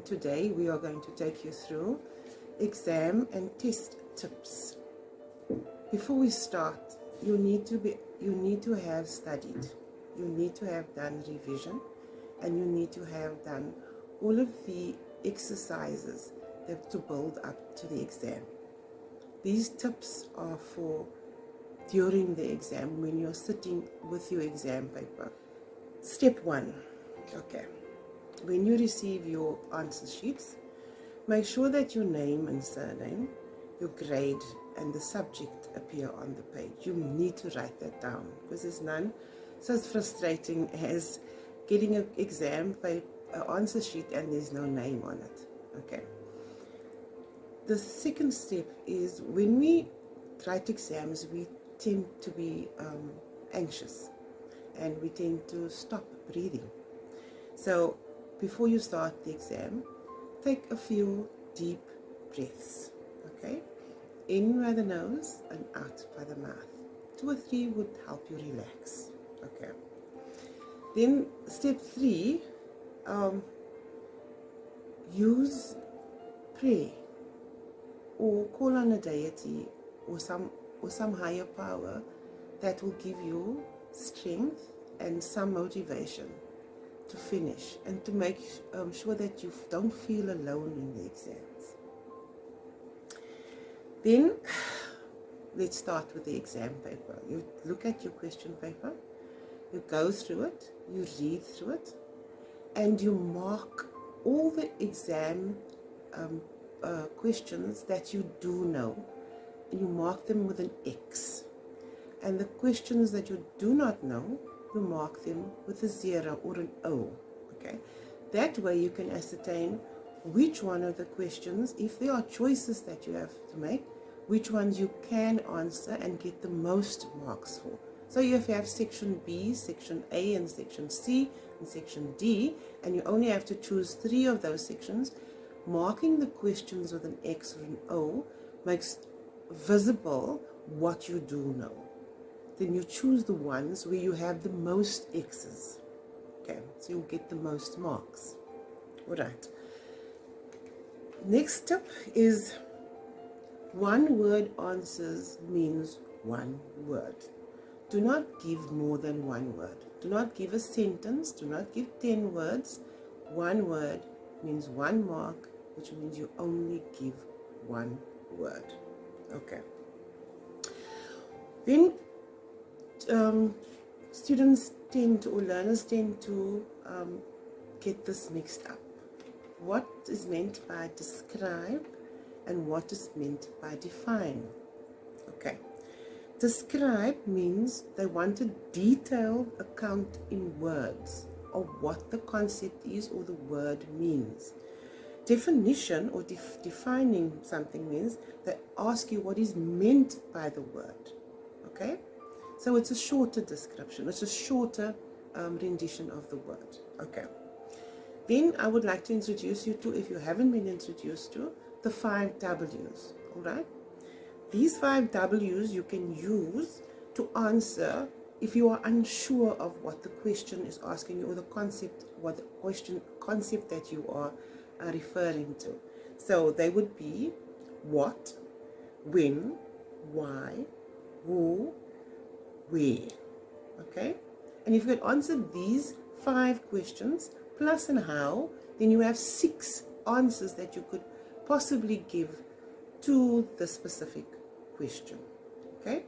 Today we are going to take you through exam and test tips. Before we start, you need to have studied, you need to have done revision, and you need to have done all of the exercises that to build up to the exam. These tips are for during the exam when you're sitting with your exam paper. Step 1. Okay. When you receive your answer sheets, make sure that your name and surname, your grade, and the subject appear on the page. You need to write that down because there's none so frustrating as getting an exam paper, answer sheet, and there's no name on it. Okay. The second step is when we write exams, we tend to be anxious and we tend to stop breathing. So before you start the exam, take a few deep breaths, okay? In by the nose and out by the mouth. 2 or 3 would help you relax, okay? Then step 3, use prayer or call on a deity or some higher power that will give you strength and some motivation to finish and to make sure that you don't feel alone in the exams. Then let's start with the exam paper. You look at your question paper, you go through it, you read through it, and you mark all the exam questions that you do know, and you mark them with an X. And the questions that you do not know, you mark them with a 0 or an O. Okay, that way you can ascertain which one of the questions, if there are choices that you have to make, which ones you can answer and get the most marks for. So if you have section B, section A, and section C, and section D, and you only have to choose 3 of those sections, marking the questions with an X or an O makes visible what you do know. Then you choose the ones where you have the most X's. Okay, so you'll get the most marks. All right. Next tip is 1-word answers means 1 word. Do not give more than 1 word. Do not give a sentence. Do not give 10 words. 1 word means 1 mark, which means you only give 1 word. Okay. Then students tend to, or learners tend to get this mixed up. What is meant by describe and what is meant by define? Okay. Describe means they want a detailed account in words of what the concept is or the word means. Definition or defining something means they ask you what is meant by the word. Okay? So it's a shorter description. It's a shorter rendition of the word. Okay. Then I would like to introduce you to, if you haven't been introduced to, the 5 W's. All right? These 5 W's you can use to answer if you are unsure of what the question is asking you or the concept, what the concept that you are referring to. So they would be what, when, why, who, where. Okay? And if you had answered these 5 questions plus and how, then you have 6 answers that you could possibly give to the specific question. Okay?